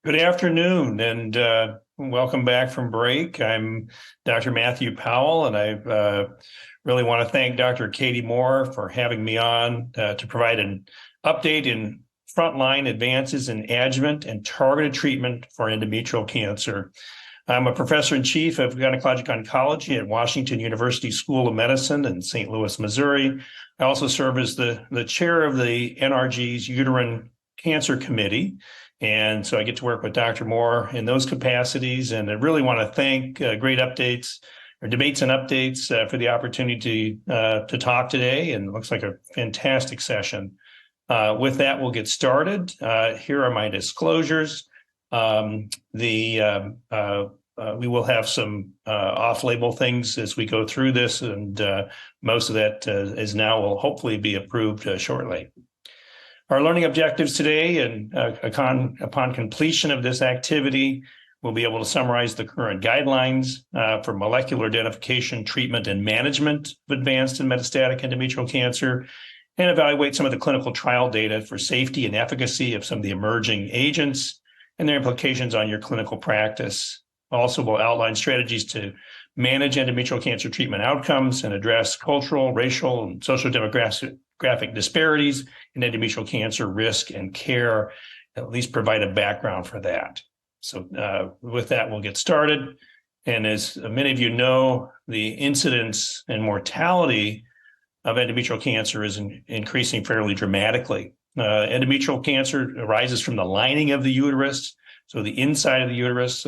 Good afternoon, and welcome back from break. I'm Dr. Matthew Powell, and I really want to thank Dr. Katie Moore for having me on to provide an update in frontline advances in adjuvant and targeted treatment for endometrial cancer. I'm a professor-in-chief of gynecologic oncology at Washington University School of Medicine in St. Louis, Missouri. I also serve as the chair of the NRG's Uterine Cancer Committee. And so I get to work with Dr. Moore in those capacities. And I really want to thank Great Updates or Debates and Updates for the opportunity to talk today. And it looks like a fantastic session. With that, we'll get started. Here are my disclosures. We will have some off-label things as we go through this, and most of that is now will hopefully be approved shortly. Our learning objectives today, and upon completion of this activity, we'll be able to summarize the current guidelines for molecular identification, treatment, and management of advanced and metastatic endometrial cancer, and evaluate some of the clinical trial data for safety and efficacy of some of the emerging agents and their implications on your clinical practice. Also, we'll outline strategies to manage endometrial cancer treatment outcomes and address cultural, racial, and social demographic disparities in endometrial cancer risk and care, at least provide a background for that. So with that, we'll get started. And as many of you know, the incidence and mortality of endometrial cancer is increasing fairly dramatically. Endometrial cancer arises from the lining of the uterus, so the inside of the uterus,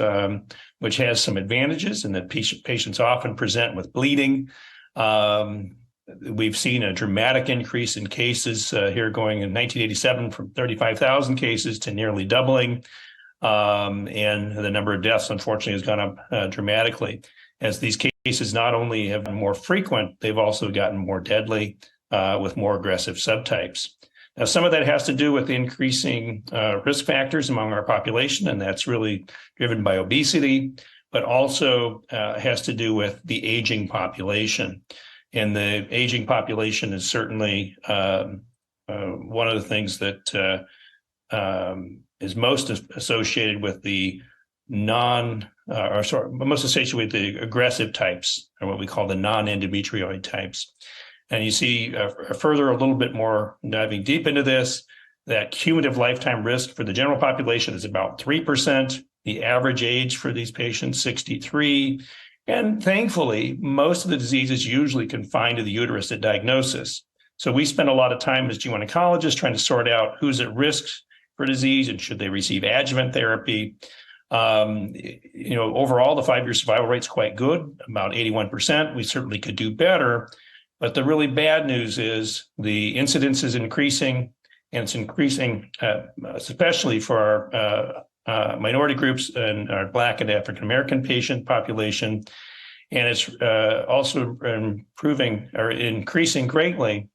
which has some advantages in that patients often present with bleeding. We've seen a dramatic increase in cases here going in 1987 from 35,000 cases to nearly doubling. And the number of deaths, unfortunately, has gone up dramatically. As these cases not only have been more frequent, they've also gotten more deadly with more aggressive subtypes. Now, some of that has to do with increasing risk factors among our population, and that's really driven by obesity, but also has to do with the aging population. And the aging population is certainly one of the things that is most associated with the most associated with the aggressive types, or what we call the non-endometrioid types. And you see further, a little bit more diving deep into this, that cumulative lifetime risk for the general population is about 3%. The average age for these patients, 63. And thankfully, most of the disease is usually confined to the uterus at diagnosis. So we spend a lot of time as GYN oncologists trying to sort out who's at risk for disease and should they receive adjuvant therapy. Overall, the 5-year survival rate is quite good, about 81%. We certainly could do better. But the really bad news is the incidence is increasing, and it's increasing especially for our minority groups and our Black and African American patient population. And it's also improving or increasing greatly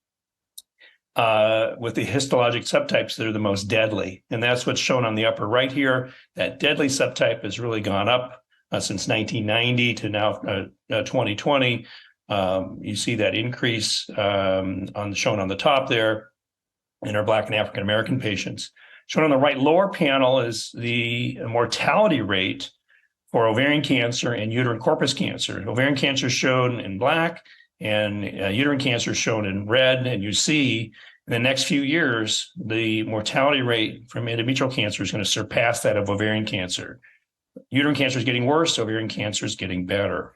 with the histologic subtypes that are the most deadly. And that's what's shown on the upper right here. That deadly subtype has really gone up since 1990 to now 2020. You see that increase shown on the top there in our Black and African American patients. Shown on the right lower panel is the mortality rate for ovarian cancer and uterine corpus cancer. Ovarian cancer is shown in black, and uterine cancer is shown in red. And you see in the next few years, the mortality rate from endometrial cancer is going to surpass that of ovarian cancer. Uterine cancer is getting worse, ovarian cancer is getting better.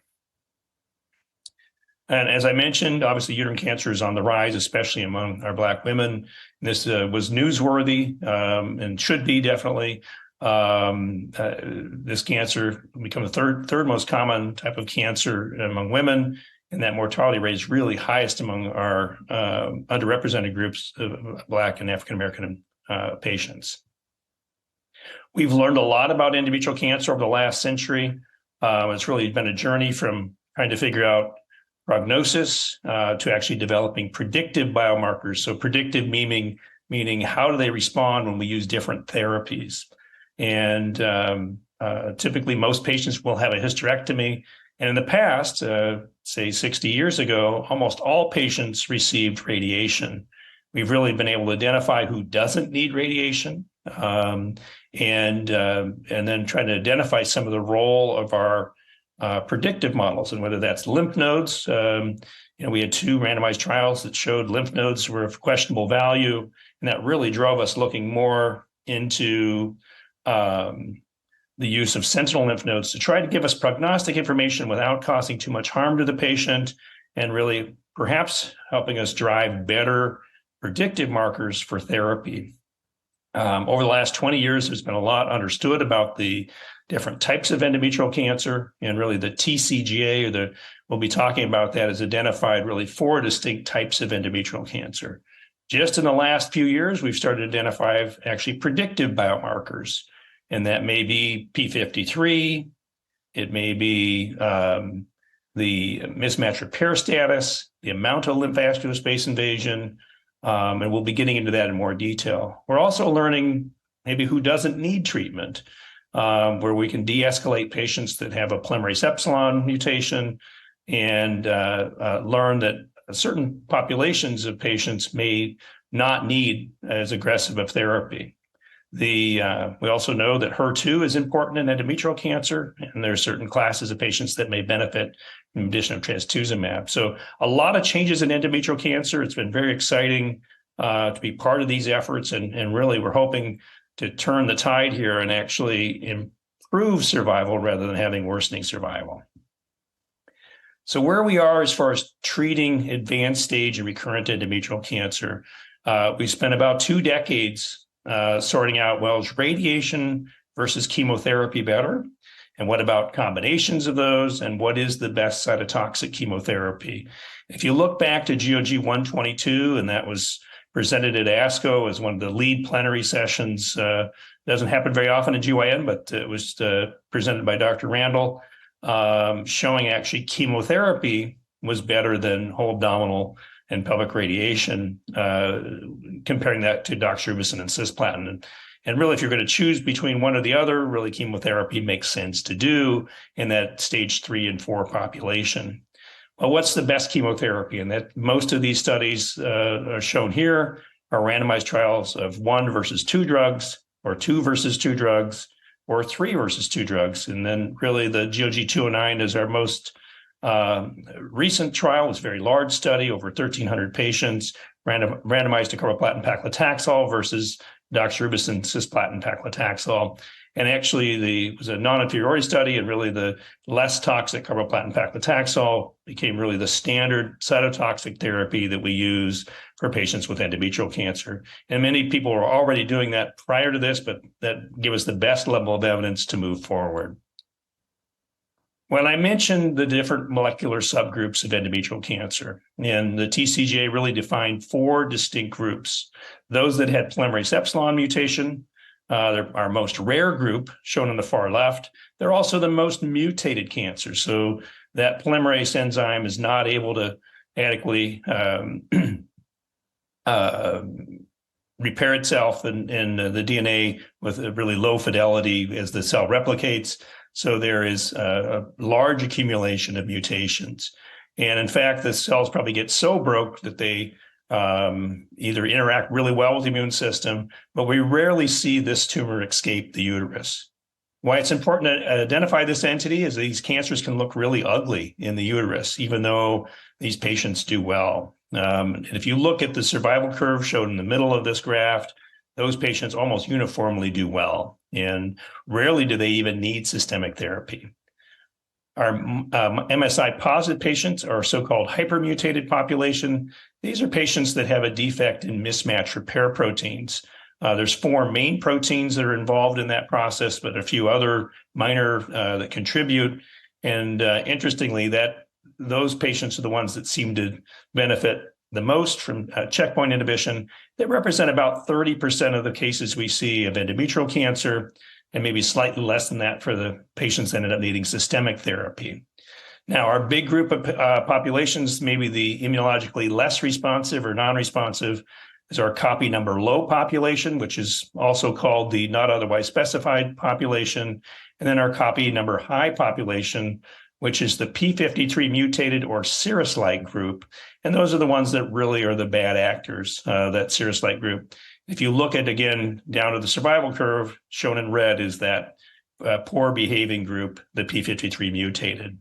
And as I mentioned, obviously uterine cancer is on the rise, especially among our Black women. This was newsworthy and should be definitely. This cancer become the third most common type of cancer among women, and that mortality rate is really highest among our underrepresented groups of Black and African American patients. We've learned a lot about endometrial cancer over the last century. It's really been a journey from trying to figure out prognosis to actually developing predictive biomarkers. So predictive meaning how do they respond when we use different therapies? And typically most patients will have a hysterectomy. And in the past, say 60 years ago, almost all patients received radiation. We've really been able to identify who doesn't need radiation. and then trying to identify some of the role of our predictive models, and whether that's lymph nodes. We had 2 randomized trials that showed lymph nodes were of questionable value, and that really drove us looking more into the use of sentinel lymph nodes to try to give us prognostic information without causing too much harm to the patient, and really perhaps helping us drive better predictive markers for therapy. Over the last 20 years, there's been a lot understood about the different types of endometrial cancer, and really the TCGA, we'll be talking about that, has identified really 4 distinct types of endometrial cancer. Just in the last few years, we've started to identify actually predictive biomarkers, and that may be P53, it may be the mismatch repair status, the amount of lymphovascular space invasion, and we'll be getting into that in more detail. We're also learning maybe who doesn't need treatment, where we can de-escalate patients that have a polymerase epsilon mutation, and learn that certain populations of patients may not need as aggressive of therapy. We also know that HER2 is important in endometrial cancer, and there are certain classes of patients that may benefit in addition of trastuzumab. So a lot of changes in endometrial cancer. It's been very exciting to be part of these efforts, and really we're hoping to turn the tide here and actually improve survival rather than having worsening survival. So where we are as far as treating advanced stage and recurrent endometrial cancer, we spent about 2 decades sorting out, well, is radiation versus chemotherapy better? And what about combinations of those? And what is the best cytotoxic chemotherapy? If you look back to GOG 122, and that was presented at ASCO as one of the lead plenary sessions, doesn't happen very often in GYN, but it was presented by Dr. Randall, showing actually chemotherapy was better than whole abdominal and pelvic radiation, comparing that to doxorubicin and cisplatin. And really, if you're going to choose between one or the other, really chemotherapy makes sense to do in that stage 3 and 4 population. Well, what's the best chemotherapy? And that most of these studies are shown here are randomized trials of 1 versus 2 drugs, or 2 versus 2 drugs, or 3 versus 2 drugs. And then really the GOG 209 is our most recent trial. It's a very large study, over 1,300 patients, randomized to carboplatin paclitaxel versus doxorubicin cisplatin paclitaxel. And actually, it was a non-inferiority study, and really the less toxic carboplatin paclitaxel became really the standard cytotoxic therapy that we use for patients with endometrial cancer. And many people were already doing that prior to this, but that gave us the best level of evidence to move forward. When I mentioned the different molecular subgroups of endometrial cancer, and the TCGA really defined 4 distinct groups. Those that had polymerase epsilon mutation, they're our most rare group, shown on the far left. They're also the most mutated cancer. So that polymerase enzyme is not able to adequately repair itself in the DNA with a really low fidelity as the cell replicates. So there is a large accumulation of mutations. And in fact, the cells probably get so broke that they either interact really well with the immune system, but we rarely see this tumor escape the uterus. Why it's important to identify this entity is these cancers can look really ugly in the uterus, even though these patients do well. And if you look at the survival curve shown in the middle of this graph, those patients almost uniformly do well, and rarely do they even need systemic therapy. Our MSI positive patients are so-called hypermutated population. These are patients that have a defect in mismatch repair proteins. There's 4 main proteins that are involved in that process, but a few other minor that contribute. And interestingly, those patients are the ones that seem to benefit the most from checkpoint inhibition. They represent about 30% of the cases we see of endometrial cancer, and maybe slightly less than that for the patients that ended up needing systemic therapy. Now, our big group of populations, maybe the immunologically less responsive or non-responsive, is our copy number low population, which is also called the not otherwise specified population, and then our copy number high population, which is the P53 mutated or serous-like group. And those are the ones that really are the bad actors, that serous-like group. If you look at, again, down to the survival curve, shown in red is that poor behaving group, the P53 mutated.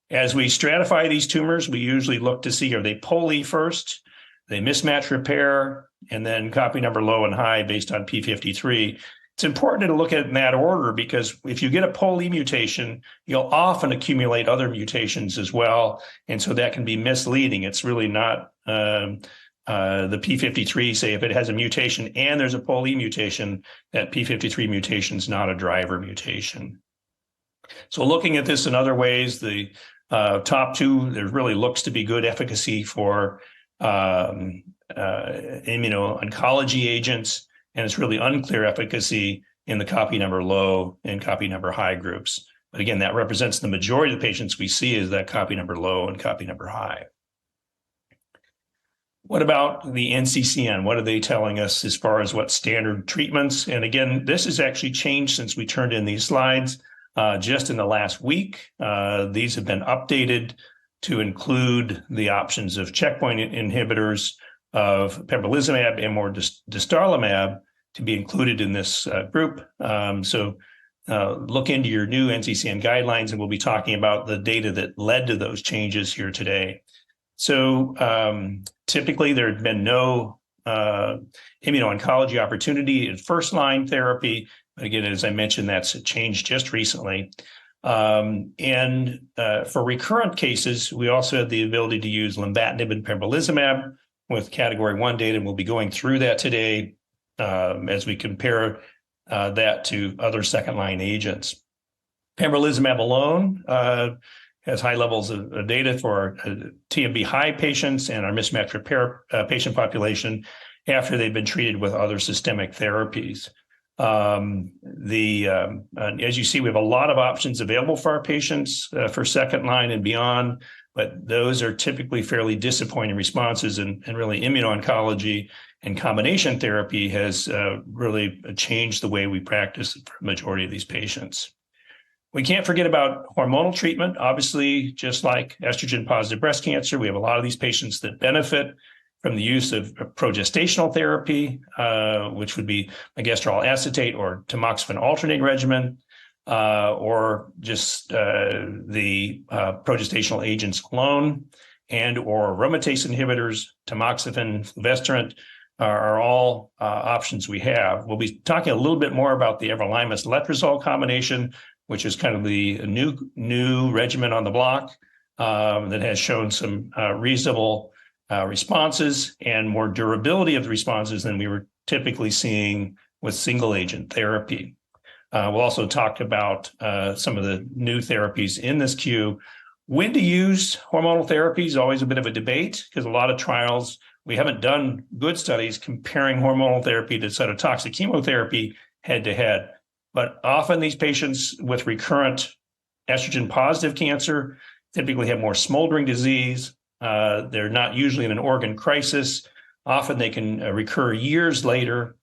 As we stratify these tumors, we usually look to see, are they poly first, they mismatch repair, and then copy number low and high based on P53. It's important to look at it in that order because if you get a poly mutation, you'll often accumulate other mutations as well. And so that can be misleading. It's really not the P53, say if it has a mutation and there's a poly mutation, that P53 mutation is not a driver mutation. So looking at this in other ways, the top two, there really looks to be good efficacy for immuno-oncology agents, and it's really unclear efficacy in the copy number low and copy number high groups. But again, that represents the majority of the patients we see is that copy number low and copy number high. What about the NCCN? What are they telling us as far as what standard treatments? And again, this has actually changed since we turned in these slides just in the last week. These have been updated to include the options of checkpoint inhibitors, of pembrolizumab and more dostarlimab to be included in this group. So look into your new NCCN guidelines, and we'll be talking about the data that led to those changes here today. So typically there had been no immuno-oncology opportunity in first-line therapy. But again, as I mentioned, that's changed just recently. And for recurrent cases, we also have the ability to use lenvatinib and pembrolizumab with category 1 data, and we'll be going through that today as we compare that to other second-line agents. Pembrolizumab alone has high levels of data for TMB high patients and our mismatch repair patient population after they've been treated with other systemic therapies. As you see, we have a lot of options available for our patients for second line and beyond, but those are typically fairly disappointing responses, and really immuno-oncology and combination therapy has really changed the way we practice for the majority of these patients. We can't forget about hormonal treatment. Obviously, just like estrogen-positive breast cancer, we have a lot of these patients that benefit from the use of progestational therapy, which would be megestrol acetate or tamoxifen alternate regimen, or just the progestational agents alone, and or aromatase inhibitors, tamoxifen, fulvestrant are all options we have. We'll be talking a little bit more about the everolimus letrozole combination, which is kind of the new regimen on the block that has shown some reasonable responses and more durability of the responses than we were typically seeing with single agent therapy. We'll also talk about some of the new therapies in this queue. When to use hormonal therapy is always a bit of a debate because a lot of trials, we haven't done good studies comparing hormonal therapy to cytotoxic chemotherapy head to head. But often these patients with recurrent estrogen positive cancer typically have more smoldering disease. They're not usually in an organ crisis. Often they can recur years later.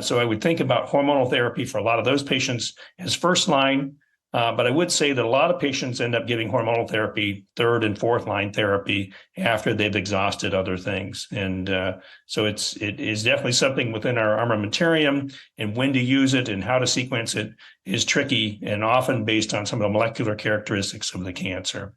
So I would think about hormonal therapy for a lot of those patients as first line. But I would say that a lot of patients end up giving hormonal therapy third and fourth line therapy after they've exhausted other things. And so it is definitely something within our armamentarium, and when to use it and how to sequence it is tricky and often based on some of the molecular characteristics of the cancer.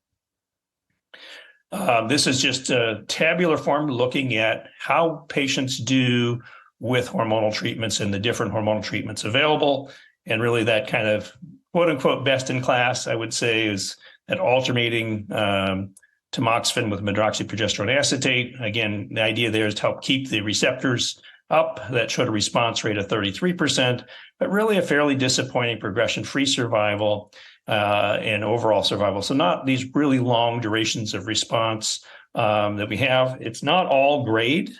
This is just a tabular form looking at how patients do with hormonal treatments and the different hormonal treatments available. And really that kind of quote unquote best in class, I would say, is that alternating tamoxifen with medroxyprogesterone acetate. Again, the idea there is to help keep the receptors up. That showed a response rate of 33%, but really a fairly disappointing progression-free survival and overall survival. So not these really long durations of response that we have. It's not all grade.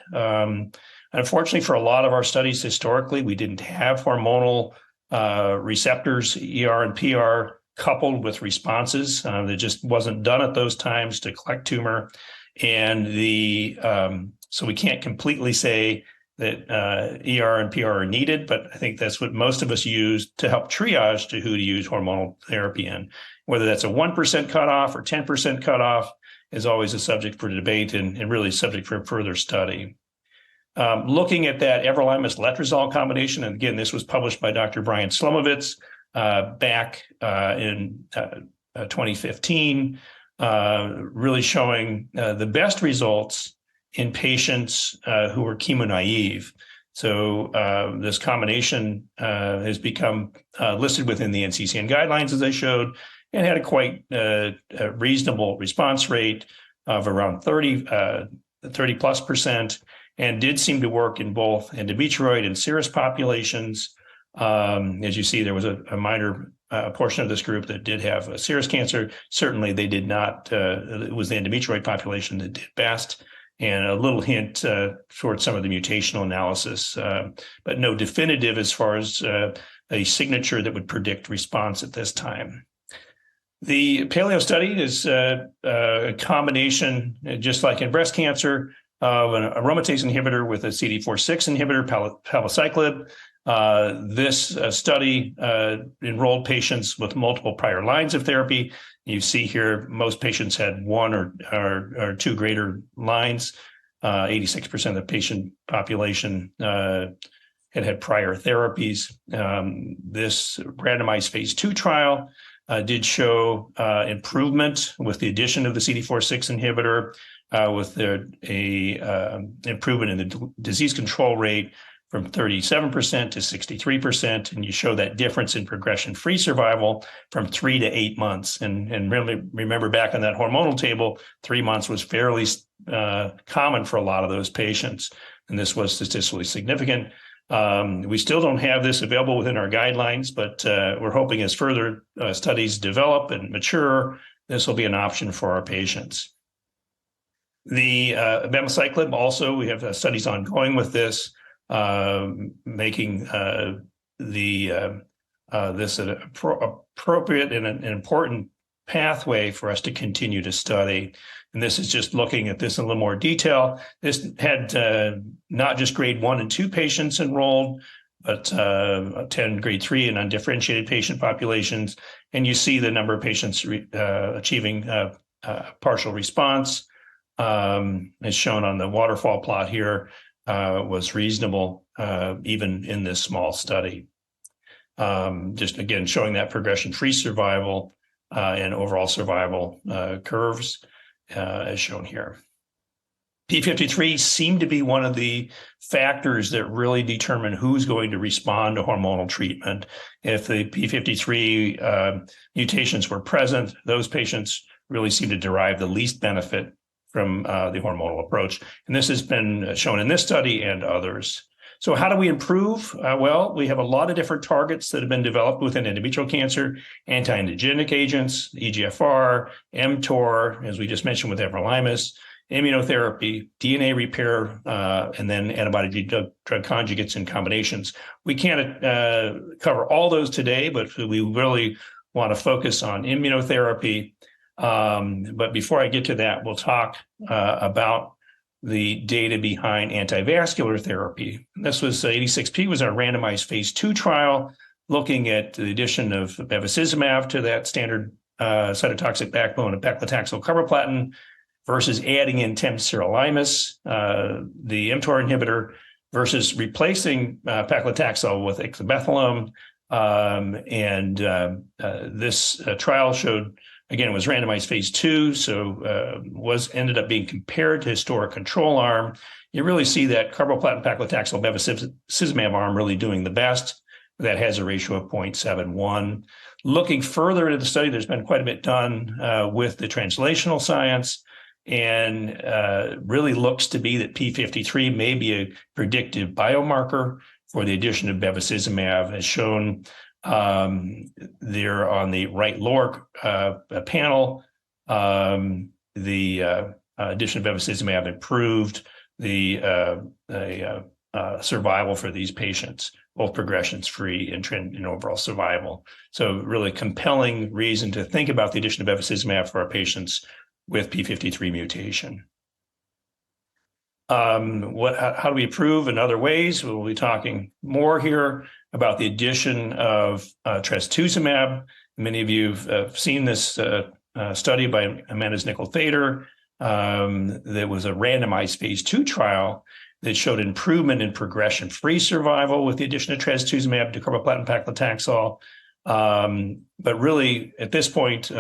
Unfortunately, for a lot of our studies historically, we didn't have hormonal receptors, ER and PR, coupled with responses. That just wasn't done at those times to collect tumor. And so we can't completely say that ER and PR are needed, but I think that's what most of us use to help triage to who to use hormonal therapy in. Whether that's a 1% cutoff or 10% cutoff is always a subject for debate and really subject for further study. looking at that everolimus-letrozole combination, and again, this was published by Dr. Brian Slomovitz back in 2015, really showing the best results in patients who were chemo naive. So this combination has become listed within the NCCN guidelines, as I showed, and had a quite reasonable response rate of around 30+%, and did seem to work in both endometrioid and serous populations. As you see, there was a minor portion of this group that did have a serous cancer. Certainly, they did not. It was the endometrioid population that did best, and a little hint towards some of the mutational analysis, but no definitive as far as a signature that would predict response at this time. The paleo study is a combination, just like in breast cancer, of an aromatase inhibitor with a CD4/6 inhibitor, palbociclib. This study enrolled patients with multiple prior lines of therapy. You see here, most patients had one or two greater lines. 86% of the patient population had prior therapies. This randomized phase 2 trial did show improvement with the addition of the CD4/6 inhibitor, with a improvement in the disease control rate from 37% to 63%, and you show that difference in progression-free survival from 3 to 8 months. And really remember, back on that hormonal table, 3 months was fairly common for a lot of those patients, and this was statistically significant. We still don't have this available within our guidelines, but we're hoping as further studies develop and mature, this will be an option for our patients. The abemaciclib also, we have studies ongoing with this, making this an appropriate and an important pathway for us to continue to study. And this is just looking at this in a little more detail. This had not just grade 1 and 2 patients enrolled, but 10 grade 3 and undifferentiated patient populations. And you see the number of patients achieving partial response, as shown on the waterfall plot here, was reasonable even in this small study. Just again, showing that progression-free survival and overall survival curves, as shown here. P53 seemed to be one of the factors that really determine who's going to respond to hormonal treatment. If the P53 mutations were present, those patients really seem to derive the least benefit from the hormonal approach. And this has been shown in this study and others. So how do we improve? Well, we have a lot of different targets that have been developed within endometrial cancer: anti-angiogenic agents, EGFR, mTOR, as we just mentioned with everolimus, immunotherapy, DNA repair, and then antibody-drug conjugates and combinations. We can't cover all those today, but we really want to focus on immunotherapy. But before I get to that, we'll talk about the data behind antivascular therapy. This was 86P was our randomized phase 2 trial, looking at the addition of bevacizumab to that standard cytotoxic backbone of paclitaxel carboplatin versus adding in temsirolimus, the mTOR inhibitor, versus replacing paclitaxel with ixabepilone. This trial showed, again, it was randomized phase 2, so ended up being compared to historic control arm. You really see that carboplatin, paclitaxel, bevacizumab arm really doing the best. That has a ratio of 0.71. Looking further into the study, there's been quite a bit done with the translational science, and really looks to be that P53 may be a predictive biomarker for the addition of bevacizumab, as shown there on the right lower panel. The addition of bevacizumab improved the survival for these patients, both progressions-free and trend in overall survival. So really compelling reason to think about the addition of bevacizumab for our patients with P53 mutation. How do we improve in other ways? We'll be talking more here about the addition of trastuzumab. Many of you have seen this study by Amanda Nickel-Thader that was a randomized phase 2 trial that showed improvement in progression-free survival with the addition of trastuzumab to carboplatin paclitaxel. But really, at this point,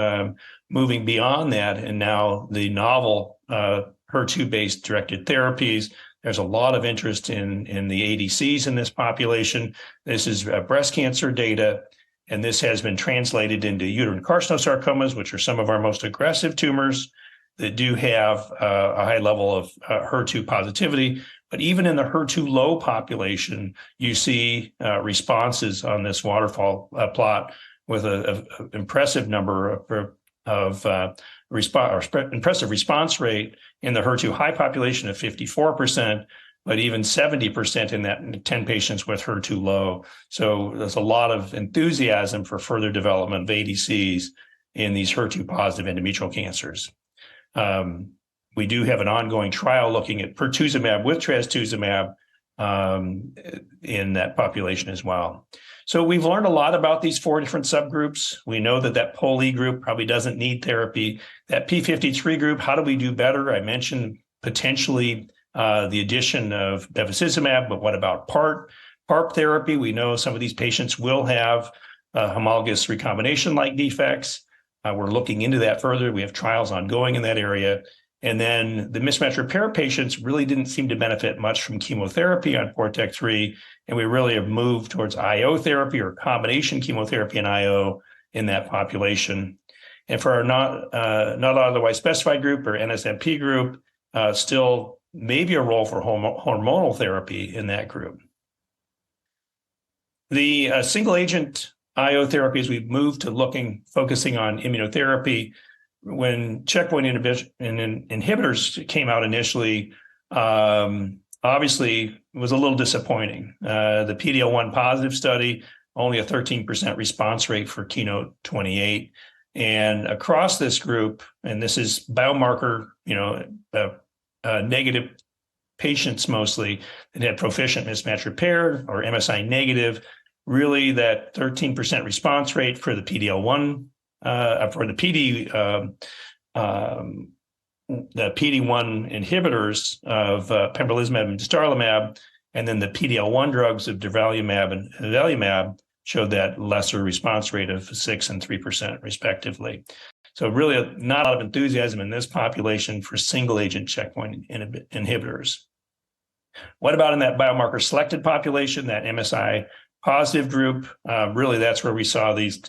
moving beyond that, and now the novel HER2-based directed therapies, there's a lot of interest in the ADCs in this population. This is breast cancer data, and this has been translated into uterine carcinosarcomas, which are some of our most aggressive tumors that do have a high level of HER2 positivity. But even in the HER2 low population, you see responses on this waterfall plot with an impressive number of impressive response rate in the HER2 high population of 54%, but even 70% in that 10 patients with HER2 low. So there's a lot of enthusiasm for further development of ADCs in these HER2 positive endometrial cancers. We do have an ongoing trial looking at pertuzumab with trastuzumab in that population as well. So we've learned a lot about these 4 different subgroups. We know that POLE group probably doesn't need therapy. That P53 group, how do we do better? I mentioned potentially the addition of bevacizumab, but what about PARP therapy? We know some of these patients will have homologous recombination-like defects. We're looking into that further. We have trials ongoing in that area. And then the mismatch repair patients really didn't seem to benefit much from chemotherapy on FORTEC-3, and we really have moved towards IO therapy or combination chemotherapy and IO in that population. And for our not otherwise specified group or NSMP group, still maybe a role for hormonal therapy in that group. The single agent IO therapies, we've moved to focusing on immunotherapy. When checkpoint inhibitors came out initially, obviously it was a little disappointing. The PD-L1 positive study, only a 13% response rate for KEYNOTE-28. And across this group, and this is biomarker, negative patients mostly that had proficient mismatch repair or MSI negative, really that 13% response rate for the PD-L1 for the PD-1 inhibitors of pembrolizumab and dostarlimab, and then the PD-L1 drugs of durvalumab and avelumab showed that lesser response rate of 6% and 3% respectively. So really not a lot of enthusiasm in this population for single agent checkpoint inhibitors. What about in that biomarker selected population, that MSI positive group? Really that's where we saw these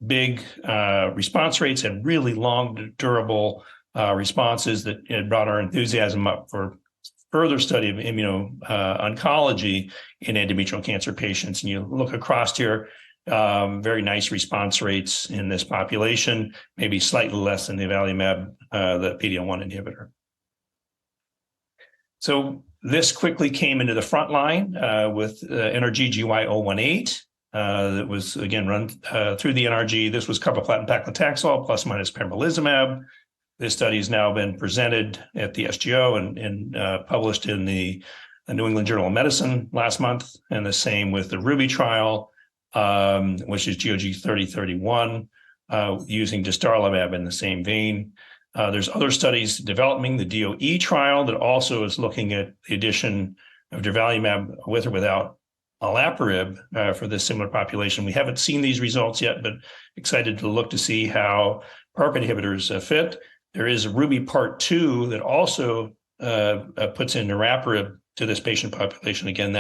big response rates and really long, durable responses that brought our enthusiasm up for further study of immuno-oncology in endometrial cancer patients. And you look across here, very nice response rates in this population, maybe slightly less than the avelumab, the PD-L1 inhibitor. So this quickly came into the front line with NRG-GY018. That was, again, run through the NRG. This was carboplatin paclitaxel plus minus pembrolizumab. This study has now been presented at the SGO and published in the New England Journal of Medicine last month, and the same with the RUBY trial, which is GOG 3031, using dostarlimab in the same vein. There's other studies developing the DOE trial that also is looking at the addition of durvalumab with or without olaparib for this similar population. We haven't seen these results yet, but excited to look to see how PARP inhibitors fit. There is a RUBY Part 2 that also puts in niraparib to this patient population. Again,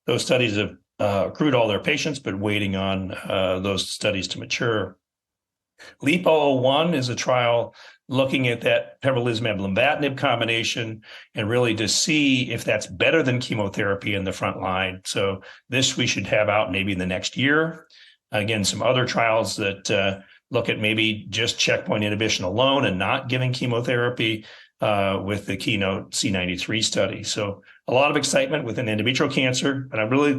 those studies have accrued all their patients, but waiting on those studies to mature. LEAP-001 is a trial looking at that pembrolizumab-lenvatinib combination and really to see if that's better than chemotherapy in the front line. So this we should have out maybe in the next year. Again, some other trials that look at maybe just checkpoint inhibition alone and not giving chemotherapy with the Keynote C93 study. So a lot of excitement within endometrial cancer, but I really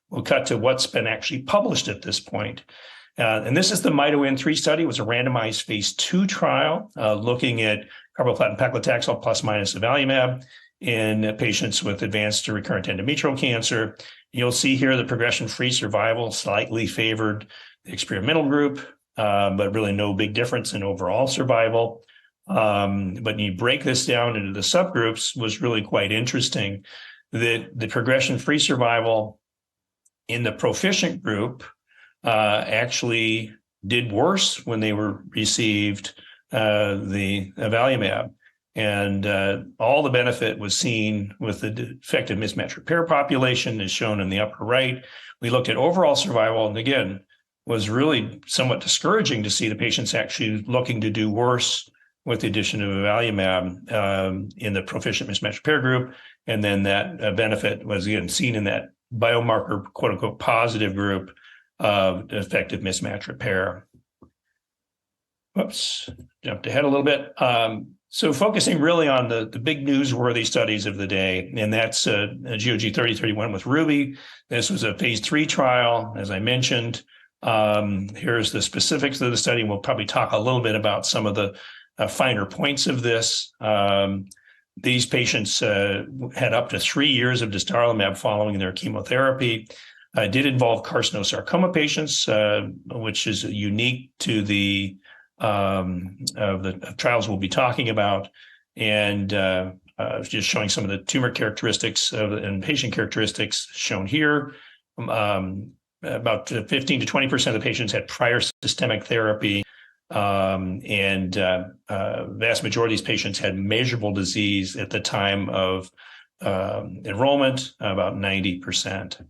will cut to what's been actually published at this point. And this is the MITO-N3 study. It was a randomized phase 2 trial looking at carboplatin paclitaxel plus minus avelumab in patients with advanced or recurrent endometrial cancer. You'll see here the progression-free survival slightly favored the experimental group, but really no big difference in overall survival. But when you break this down into the subgroups, was really quite interesting. That the progression-free survival in the proficient group actually did worse when they received the avelumab. And all the benefit was seen with the defective mismatch repair population, as shown in the upper right. We looked at overall survival, and again, was really somewhat discouraging to see the patients actually looking to do worse with the addition of avelumab in the proficient mismatch repair group. And then that benefit was again seen in that biomarker, quote unquote, positive group of effective mismatch repair. Whoops, jumped ahead a little bit. So focusing really on the big newsworthy studies of the day, and that's GOG 3031 with Ruby. This was a phase 3 trial, as I mentioned. Here's the specifics of the study. We'll probably talk a little bit about some of the finer points of this. These patients had up to 3 years of dostarlimab following their chemotherapy. Did involve carcinosarcoma patients, which is unique to the trials we'll be talking about, and just showing some of the tumor characteristics and patient characteristics shown here. About 15 to 20% of the patients had prior systemic therapy, and vast majority of these patients had measurable disease at the time of enrollment, about 90%.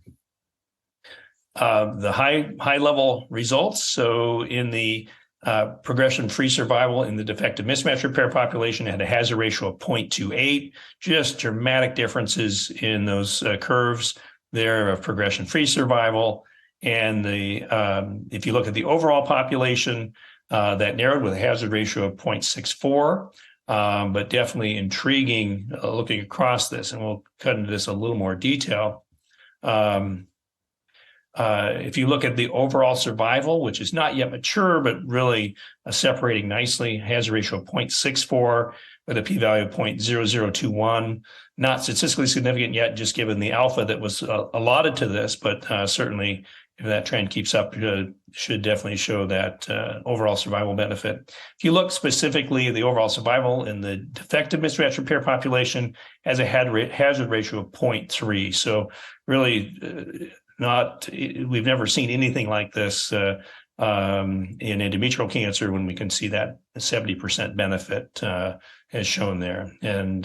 The high level results. So in the progression-free survival in the defective mismatch repair population had a hazard ratio of 0.28, just dramatic differences in those curves there of progression-free survival. And if you look at the overall population, that narrowed with a hazard ratio of 0.64, but definitely intriguing looking across this, and we'll cut into this a little more detail. If you look at the overall survival, which is not yet mature, but really separating nicely, hazard ratio of 0.64 with a p-value of 0.0021, not statistically significant yet, just given the alpha that was allotted to this, but certainly if that trend keeps up, should definitely show that overall survival benefit. If you look specifically at the overall survival in the defective mismatch repair population, has a hazard ratio of 0.3. So really we've never seen anything like this in endometrial cancer when we can see that 70% benefit as shown there. And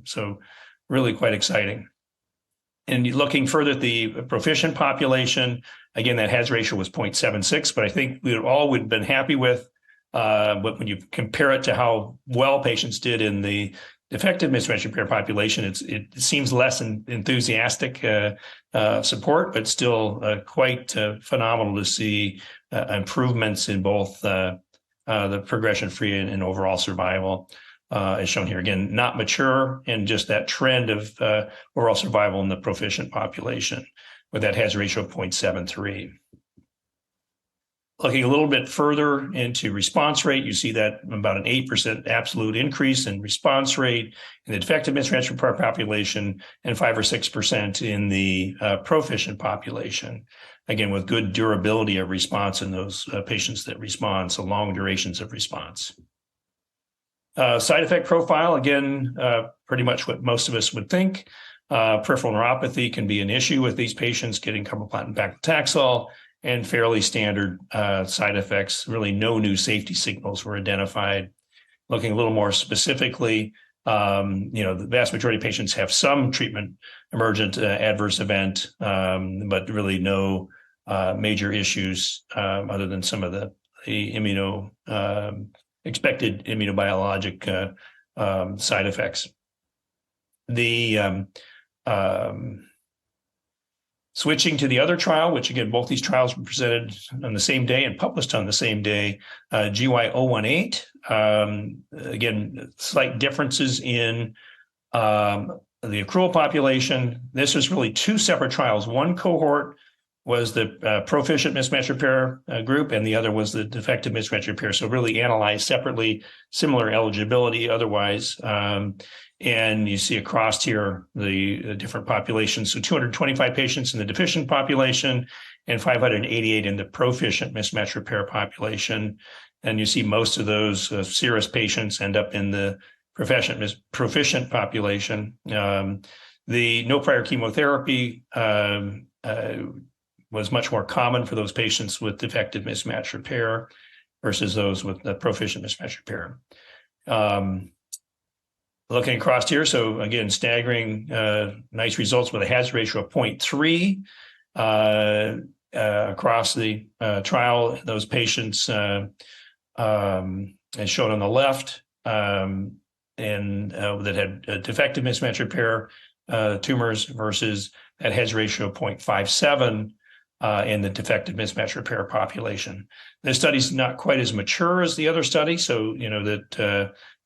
so really quite exciting. And looking further at the proficient population, again, that hazard ratio was 0.76, but I think we all would have been happy with, but when you compare it to how well patients did in the defective mismatch repair population, it seems less enthusiastic support, but still quite phenomenal to see improvements in both the progression-free and overall survival. As shown here, again, not mature, and just that trend of overall survival in the proficient population with that hazard ratio of 0.73. Looking a little bit further into response rate, you see that about an 8% absolute increase in response rate in the defective mismatch repair population and 5 or 6% in the proficient population. Again, with good durability of response in those patients that respond, so long durations of response. Side effect profile, again, pretty much what most of us would think. Peripheral neuropathy can be an issue with these patients getting carboplatin and paclitaxel, and fairly standard side effects. Really no new safety signals were identified. Looking a little more specifically, the vast majority of patients have some treatment emergent adverse event, but really no major issues other than some of the expected immunobiologic side effects. Switching to the other trial, which again, both these trials were presented on the same day and published on the same day, GY018. Again, slight differences in the accrual population. This was really two separate trials. One cohort was the proficient mismatch repair group, and the other was the defective mismatch repair. So really analyzed separately, similar eligibility otherwise. And you see across here the different populations. So 225 patients in the deficient population and 588 in the proficient mismatch repair population. And you see most of those serous patients end up in the proficient population. The no prior chemotherapy was much more common for those patients with defective mismatch repair versus those with the proficient mismatch repair. Looking across here, so again, staggering nice results with a hazard ratio of 0.3 across the trial. Those patients, as shown on the left, and that had defective mismatch repair tumors versus that hazard ratio of 0.57 in the defective mismatch repair population. This study's not quite as mature as the other study, so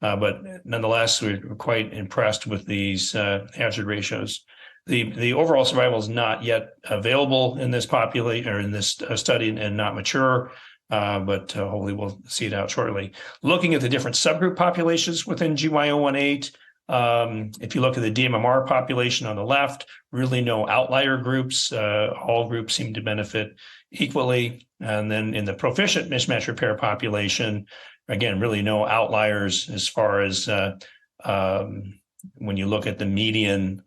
but nonetheless, we're quite impressed with these hazard ratios. The overall survival is not yet available in this population or in this study and not mature, but hopefully we'll see it out shortly. Looking at the different subgroup populations within GY018, if you look at the DMMR population on the left, really no outlier groups. All groups seem to benefit equally. And then in the proficient mismatch repair population, again, really no outliers as far as when you look at the median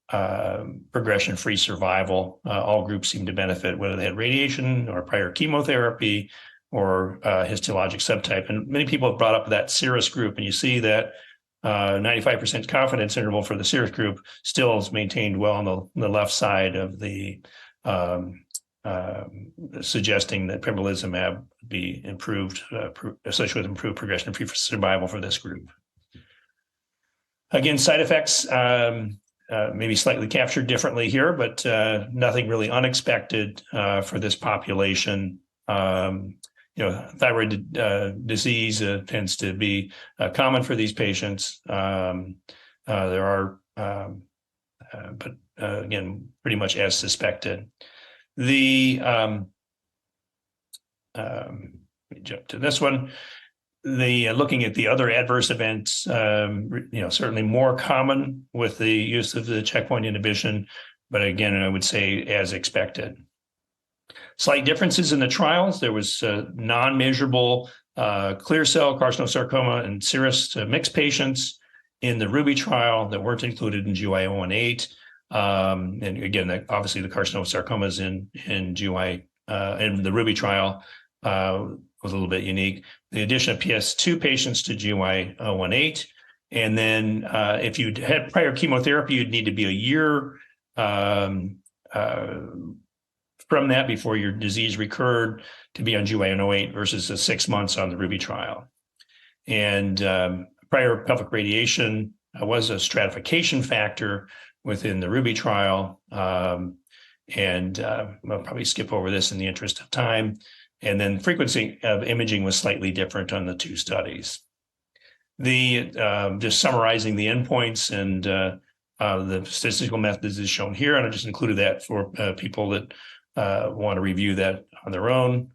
progression-free survival. All groups seem to benefit, whether they had radiation or prior chemotherapy or histologic subtype. And many people have brought up that serous group, and you see that 95% confidence interval for the serous group still is maintained well on the left side of the suggesting that pembrolizumab would be improved, associated with improved progression-free survival for this group. Again, side effects maybe slightly captured differently here, but nothing really unexpected for this population. Thyroid disease tends to be common for these patients. There are, but again, pretty much as suspected. Let me jump to this one. Looking at the other adverse events, certainly more common with the use of the checkpoint inhibition, but again, I would say as expected. Slight differences in the trials. There was non-measurable clear cell carcinosarcoma and serous mixed patients in the RUBY trial that weren't included in GY018. And again, obviously the carcinosarcomas in GY in the RUBY trial was a little bit unique. The addition of PS2 patients to GY018, and then if you had prior chemotherapy, you'd need to be a year from that before your disease recurred to be on GY018 versus 6 months on the RUBY trial. And prior pelvic radiation was a stratification factor within the RUBY trial. I'll probably skip over this in the interest of time. And then frequency of imaging was slightly different on the two studies. Just summarizing the endpoints and the statistical methods is shown here, and I just included that for people that want to review that on their own.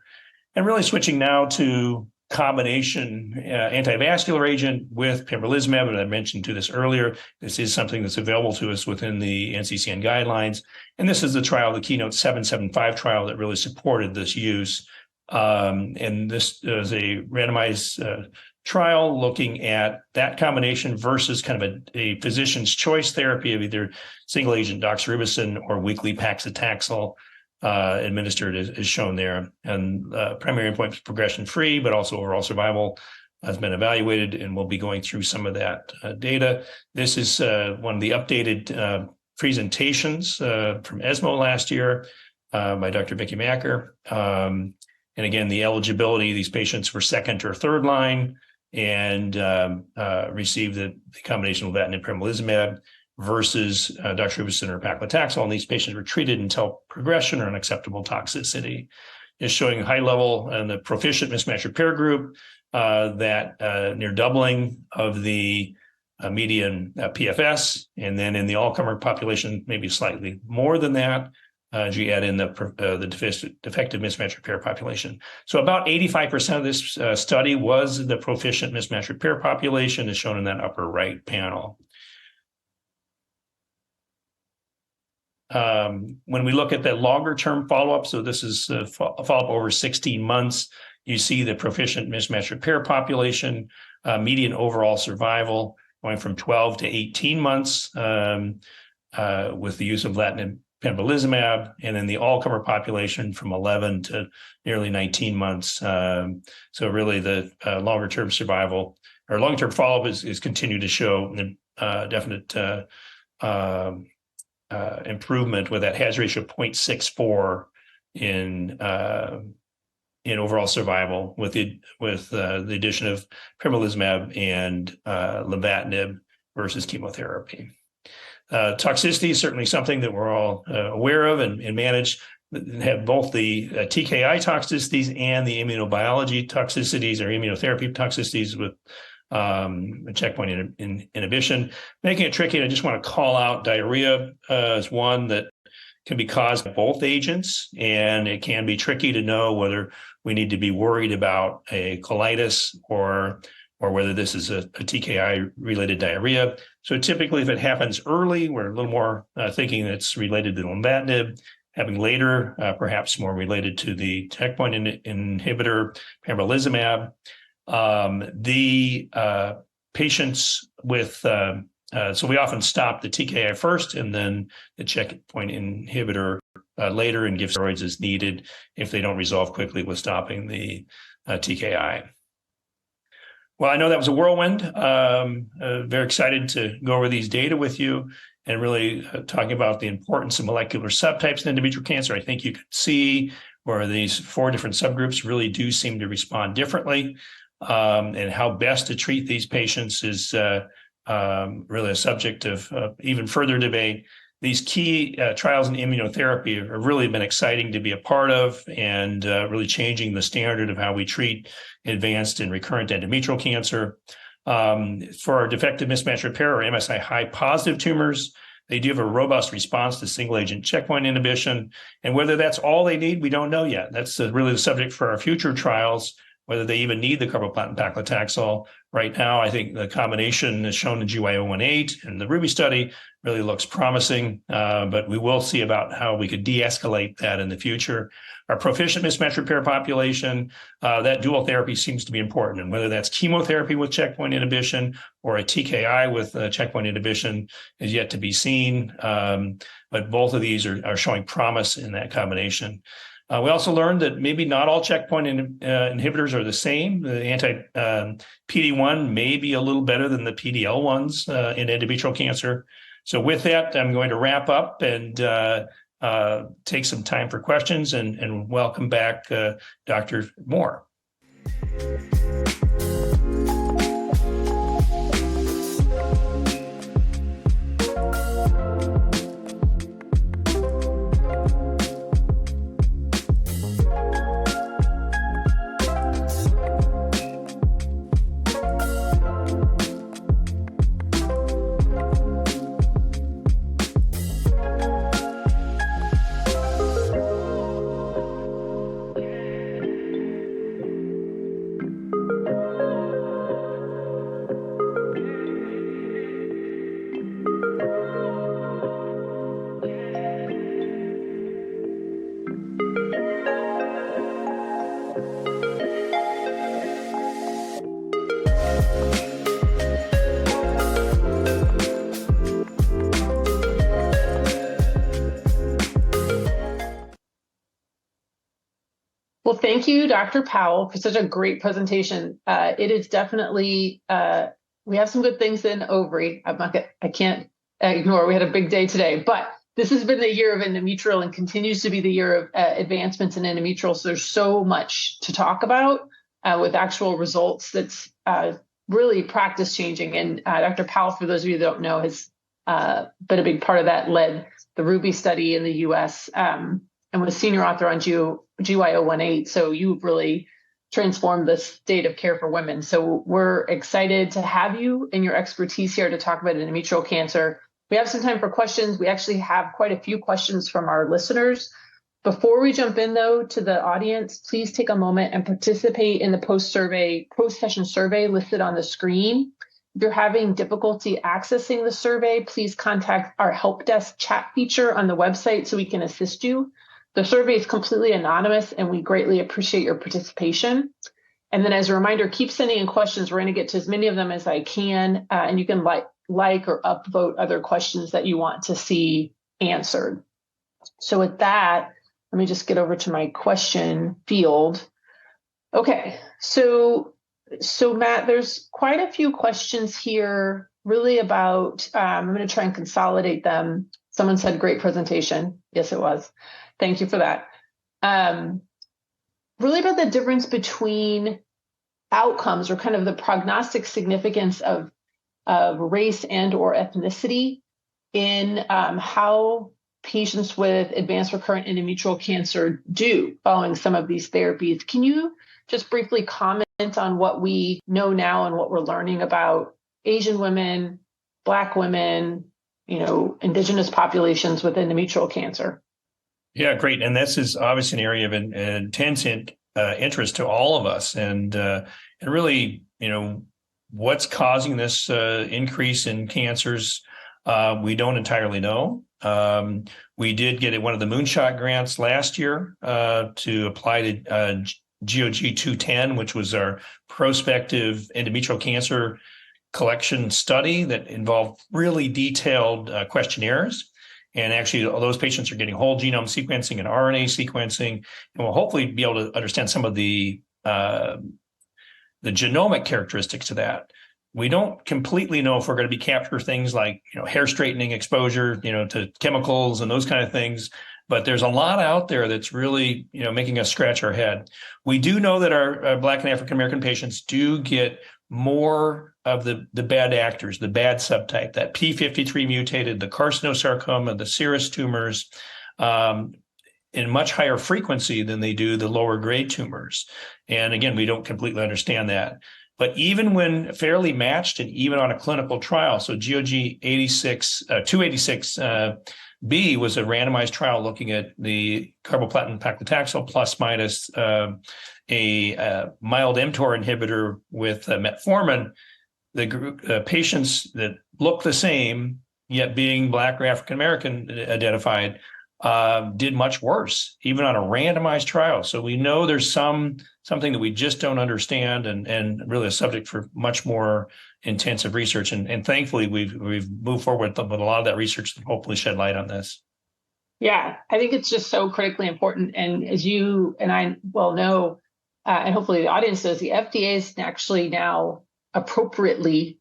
And really switching now to combination antivascular agent with pembrolizumab, and I mentioned to this earlier, this is something that's available to us within the NCCN guidelines. And this is the trial, the Keynote 775 trial that really supported this use. And this is a randomized trial looking at that combination versus kind of a physician's choice therapy of either single agent doxorubicin or weekly paclitaxel administered as shown there. And primary endpoint was progression-free, but also overall survival has been evaluated, and we'll be going through some of that data. This is one of the updated presentations from ESMO last year by Dr. Vicky Macker. And again, the eligibility, these patients were second or third line and received the combination of lenvatinib and pembrolizumab versus doxorubicin or paclitaxel. And these patients were treated until progression or unacceptable toxicity. Is showing high level in the proficient mismatch repair group that near doubling of the median PFS, and then in the all-comer population, maybe slightly more than that. As you add in the defective mismatch repair population. So about 85% of this study was the proficient mismatch repair population, as shown in that upper right panel. When we look at the longer term follow-up, so this is follow-up over 16 months, you see the proficient mismatch repair population, median overall survival going from 12 to 18 months with the use of latinim pembrolizumab, and then the all-comer population from 11 to nearly 19 months. So really the longer-term survival or long-term follow-up is continued to show definite improvement with that hazard ratio of 0.64 in overall survival with the addition of pembrolizumab and lenvatinib versus chemotherapy. Toxicity is certainly something that we're all aware of and manage. Have both the TKI toxicities and the immunobiology toxicities or immunotherapy toxicities with checkpoint inhibition, making it tricky. And I just want to call out diarrhea as one that can be caused by both agents, and it can be tricky to know whether we need to be worried about a colitis or whether this is a TKI-related diarrhea. So typically, if it happens early, we're a little more thinking it's related to lenvatinib. Having later, perhaps more related to the checkpoint inhibitor, pembrolizumab. The patients with, so we often stop the TKI first and then the checkpoint inhibitor later and give steroids as needed if they don't resolve quickly with stopping the TKI. Well, I know that was a whirlwind. Very excited to go over these data with you and really talking about the importance of molecular subtypes in endometrial cancer. I think you could see where these 4 different subgroups really do seem to respond differently, and how best to treat these patients is really a subject of even further debate. These key trials in immunotherapy have really been exciting to be a part of and really changing the standard of how we treat advanced and recurrent endometrial cancer. For our defective mismatch repair or MSI high positive tumors, they do have a robust response to single agent checkpoint inhibition. And whether that's all they need, we don't know yet. That's really the subject for our future trials, whether they even need the carboplatin paclitaxel. Right now, I think the combination as shown in GY018 and the Ruby study really looks promising, but we will see about how we could de-escalate that in the future. Our proficient mismatch repair population, that dual therapy seems to be important, and whether that's chemotherapy with checkpoint inhibition or a TKI with checkpoint inhibition is yet to be seen, but both of these are showing promise in that combination. We also learned that maybe not all checkpoint inhibitors are the same. The anti-PD-1 may be a little better than the PD-L1s in endometrial cancer. So with that, I'm going to wrap up and take some time for questions and welcome back Dr. Moore. Well, thank you, Dr. Powell, for such a great presentation. It is definitely, we have some good things in ovary. I can't ignore, we had a big day today, but this has been the year of endometrial and continues to be the year of advancements in endometrial. So there's so much to talk about with actual results that's really practice changing. And Dr. Powell, for those of you that don't know, has been a big part of that, led the Ruby study in the US and was senior author on GY018. So you've really transformed the state of care for women. So we're excited to have you and your expertise here to talk about endometrial cancer. We have some time for questions. We actually have quite a few questions from our listeners. Before we jump in, though, to the audience, please take a moment and participate in the post-session survey listed on the screen. If you're having difficulty accessing the survey, please contact our help desk chat feature on the website so we can assist you. The survey is completely anonymous, and we greatly appreciate your participation. And then as a reminder, keep sending in questions. We're going to get to as many of them as I can, and you can like or upvote other questions that you want to see answered. So with that, let me just get over to my question field. Okay, so Matt, there's quite a few questions here really about, I'm going to try and consolidate them. Someone said great presentation. Yes, it was. Thank you for that. Really about the difference between outcomes or kind of the prognostic significance of race and or ethnicity in how patients with advanced recurrent endometrial cancer do following some of these therapies. Can you just briefly comment on what we know now and what we're learning about Asian women, Black women, indigenous populations with endometrial cancer? Yeah, great. And this is obviously an area of intense interest to all of us. And really, what's causing this increase in cancers, we don't entirely know. We did get one of the Moonshot grants last year to apply to GOG 210, which was our prospective endometrial cancer collection study that involved really detailed questionnaires. And actually, those patients are getting whole genome sequencing and RNA sequencing, and we'll hopefully be able to understand some of the genomic characteristics of that. We don't completely know if we're going to be capturing things like hair straightening exposure, to chemicals and those kind of things. But there's a lot out there that's really, making us scratch our head. We do know that our Black and African American patients do get more of the bad actors, the bad subtype, that P53 mutated, the carcinosarcoma, the serous tumors, in much higher frequency than they do the lower grade tumors. And again, we don't completely understand that. But even when fairly matched and even on a clinical trial, so GOG 286B was a randomized trial looking at the carboplatin paclitaxel plus minus a mild mTOR inhibitor with metformin. The patients that look the same, yet being Black or African American identified, did much worse, even on a randomized trial. So we know there's something that we just don't understand, and really a subject for much more intensive research. And thankfully, we've moved forward with a lot of that research to hopefully shed light on this. Yeah, I think it's just so critically important. And as you and I well know, and hopefully the audience knows, the FDA is actually now appropriately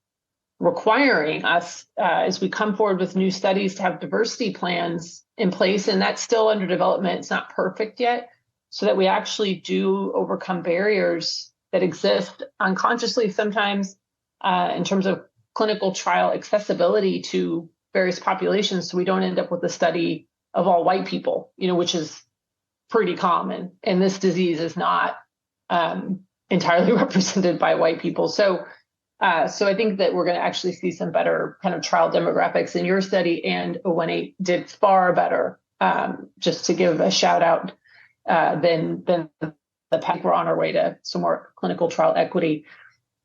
requiring us, as we come forward with new studies, to have diversity plans in place. And that's still under development. It's not perfect yet, so that we actually do overcome barriers that exist unconsciously sometimes in terms of clinical trial accessibility to various populations. So we don't end up with a study of all white people, which is pretty common. And this disease is not entirely represented by white people. So I think that we're going to actually see some better kind of trial demographics in your study, and 018 did far better, just to give a shout out, than the pack. We're on our way to some more clinical trial equity.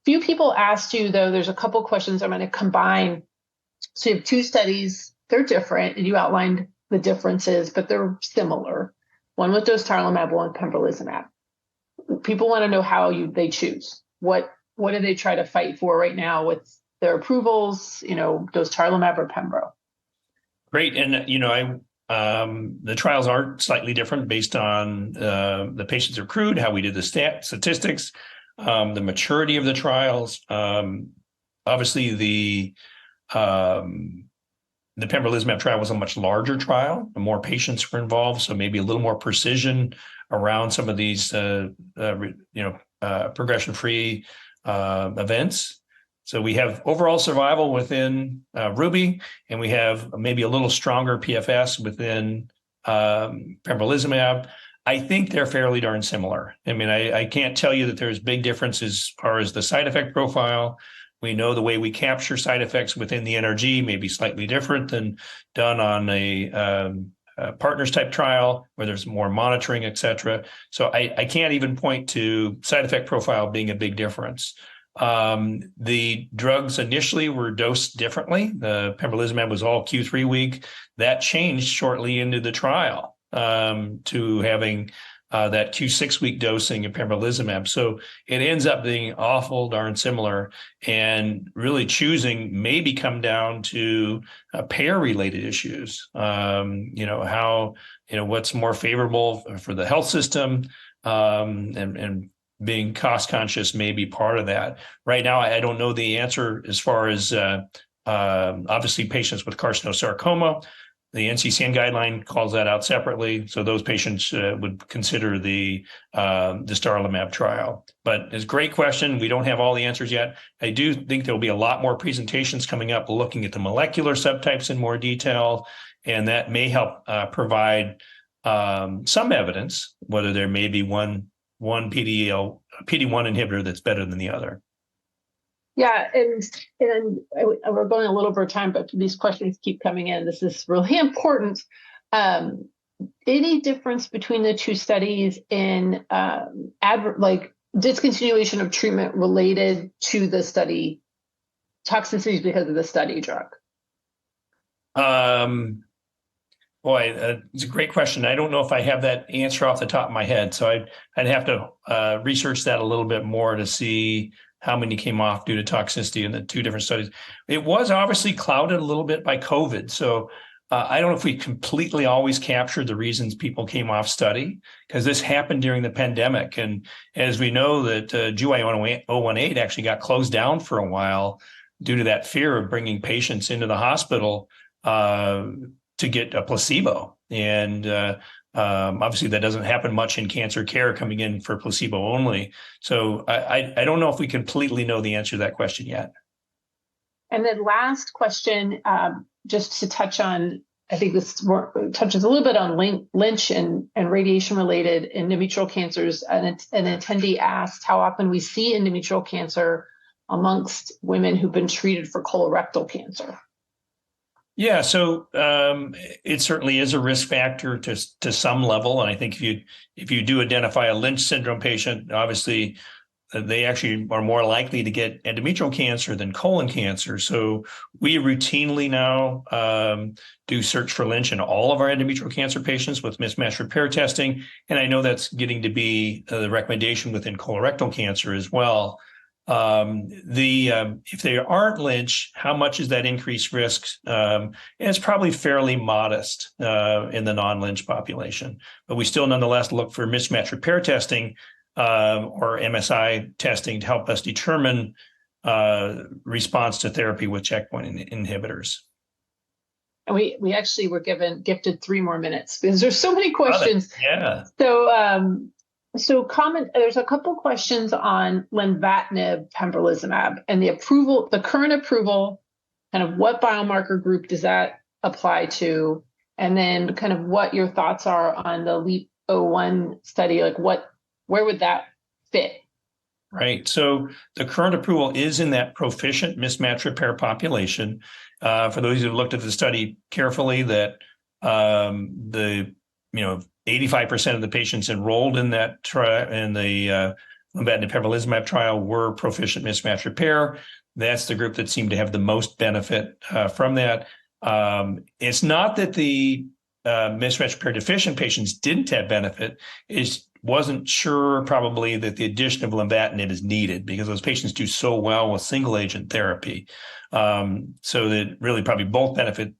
Few people asked you, though, there's a couple questions I'm going to combine. So you have two studies, they're different, and you outlined the differences, but they're similar. One with dostarlimab, one with pembrolizumab. People want to know how they choose. What do they try to fight for right now with their approvals, dostarlimab or pembro? Great. And, the trials are slightly different based on the patients accrued, how we did the statistics, the maturity of the trials. Obviously, the pembrolizumab trial was a much larger trial. More patients were involved, so maybe a little more precision around some of these, progression-free events. So we have overall survival within Ruby, and we have maybe a little stronger PFS within pembrolizumab. I think they're fairly darn similar. I mean, I can't tell you that there's big differences as far as the side effect profile. We know the way we capture side effects within the NRG may be slightly different than done on a partners type trial where there's more monitoring, et cetera. So I can't even point to side effect profile being a big difference. The drugs initially were dosed differently. The pembrolizumab was all Q3 week. That changed shortly into the trial. to having that Q6-week dosing of pembrolizumab. So it ends up being awful darn similar, and really choosing maybe come down to payer-related issues. What's more favorable for the health system, and being cost conscious may be part of that. Right now, I don't know the answer as far as obviously patients with carcinosarcoma. The NCCN guideline calls that out separately, so those patients would consider the dostarlimab trial. But it's a great question. We don't have all the answers yet. I do think there will be a lot more presentations coming up looking at the molecular subtypes in more detail, and that may help provide some evidence whether there may be one PD-1 inhibitor that's better than the other. Yeah, and we're going a little over time, but these questions keep coming in. This is really important. Any difference between the two studies in discontinuation of treatment related to the study toxicities because of the study drug? It's a great question. I don't know if I have that answer off the top of my head, so I'd have to research that a little bit more to see how many came off due to toxicity in the two different studies. It was obviously clouded a little bit by COVID. So I don't know if we completely always captured the reasons people came off study, because this happened during the pandemic. And as we know that GY018 actually got closed down for a while due to that fear of bringing patients into the hospital to get a placebo. And obviously, that doesn't happen much in cancer care, coming in for placebo only. So I don't know if we completely know the answer to that question yet. And then last question, just to touch on, I think this touches a little bit on Lynch and radiation-related endometrial cancers. An attendee asked how often we see endometrial cancer amongst women who've been treated for colorectal cancer. Yeah, so it certainly is a risk factor to some level, and I think if you do identify a Lynch syndrome patient, obviously they actually are more likely to get endometrial cancer than colon cancer. So we routinely now do search for Lynch in all of our endometrial cancer patients with mismatch repair testing, and I know that's getting to be the recommendation within colorectal cancer as well. If they aren't Lynch, how much is that increased risk? And it's probably fairly modest in the non-Lynch population, but we still nonetheless look for mismatch repair testing or MSI testing to help us determine response to therapy with checkpoint inhibitors. And we actually were gifted 3 more minutes because there's so many questions. Yeah. So there's a couple questions on lenvatinib pembrolizumab and the current approval, kind of what biomarker group does that apply to? And then kind of what your thoughts are on the LEAP-01 study, where would that fit? Right. So the current approval is in that proficient mismatch repair population. For those who've looked at the study carefully, that 85% of the patients enrolled in that trial, in the lenvatinib pembrolizumab trial, were proficient mismatch repair. That's the group that seemed to have the most benefit from that. It's not that the mismatch repair deficient patients didn't have benefit. It wasn't sure probably that the addition of lenvatinib is needed because those patients do so well with single agent therapy. So that really probably both benefit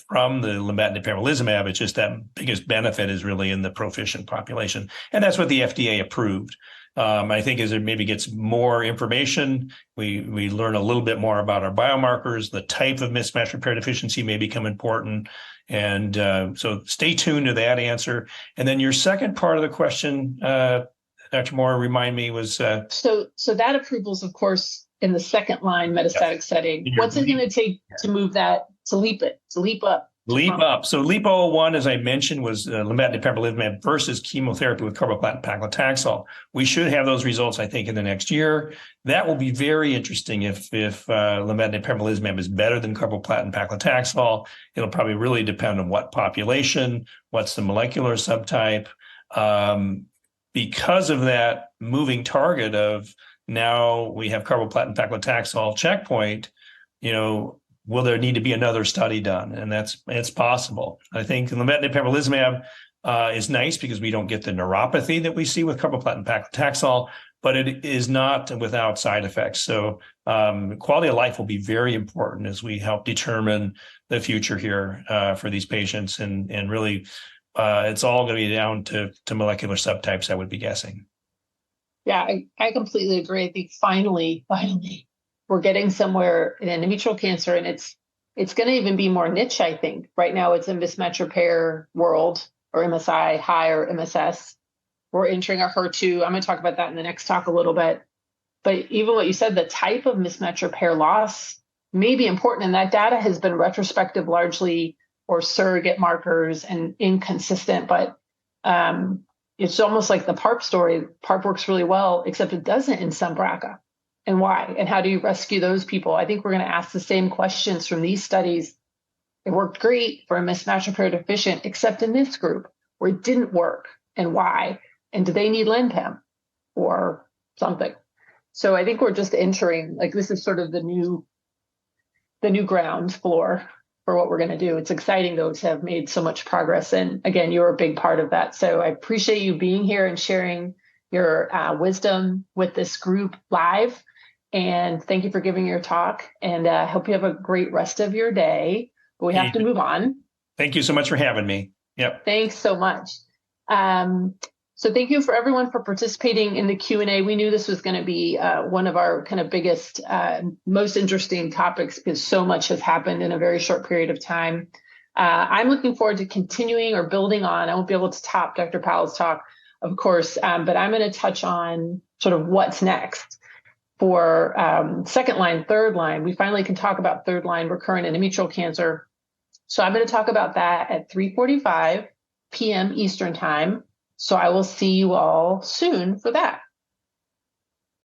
from the lenvatinib pembrolizumab. It's just that biggest benefit is really in the proficient population. And that's what the FDA approved. I think as it maybe gets more information, we learn a little bit more about our biomarkers, the type of mismatch repair deficiency may become important. And so stay tuned to that answer. And then your second part of the question, Dr. Moore, remind me, was... So that approval's, of course, in the second line metastatic setting. What's it going to take to move that, to leap up? Leap up. So LEAP-01, as I mentioned, was lenvatinib pembrolizumab versus chemotherapy with carboplatin paclitaxel. We should have those results, I think, in the next year. That will be very interesting if lenvatinib pembrolizumab is better than carboplatin paclitaxel. It'll probably really depend on what population, what's the molecular subtype. Because of that moving target of now we have carboplatin paclitaxel checkpoint, will there need to be another study done? And it's possible. I think lenvatinib pembrolizumab is nice because we don't get the neuropathy that we see with carboplatin paclitaxel, but it is not without side effects. So quality of life will be very important as we help determine the future here for these patients. And really, it's all going to be down to molecular subtypes, I would be guessing. Yeah, I completely agree. I think finally, we're getting somewhere in endometrial cancer, and it's going to even be more niche, I think. Right now, it's a mismatch repair world, or MSI high or MSS. We're entering a HER2. I'm going to talk about that in the next talk a little bit. But even what you said, the type of mismatch repair loss may be important. And that data has been retrospective largely, or surrogate markers, and inconsistent. But it's almost like the PARP story. PARP works really well, except it doesn't in some BRCA. And why? And how do you rescue those people? I think we're going to ask the same questions from these studies. It worked great for a mismatch repair deficient, except in this group where it didn't work. And why? And do they need LenPem or something? So I think we're just entering, like, this is sort of the new ground floor for what we're going to do. It's exciting, though, to have made so much progress. And again, you're a big part of that. So I appreciate you being here and sharing your wisdom with this group live. And thank you for giving your talk. And I hope you have a great rest of your day. But we have to move on. Thank you so much for having me. Yep. Thanks so much. So thank you for everyone for participating in the Q&A. We knew this was going to be one of our kind of biggest, most interesting topics, because so much has happened in a very short period of time. I'm looking forward to continuing or building on. I won't be able to top Dr. Powell's talk, of course, but I'm going to touch on sort of what's next for second line, third line. We finally can talk about third line recurrent endometrial cancer. So I'm going to talk about that at 3:45 p.m. Eastern time. So I will see you all soon for that.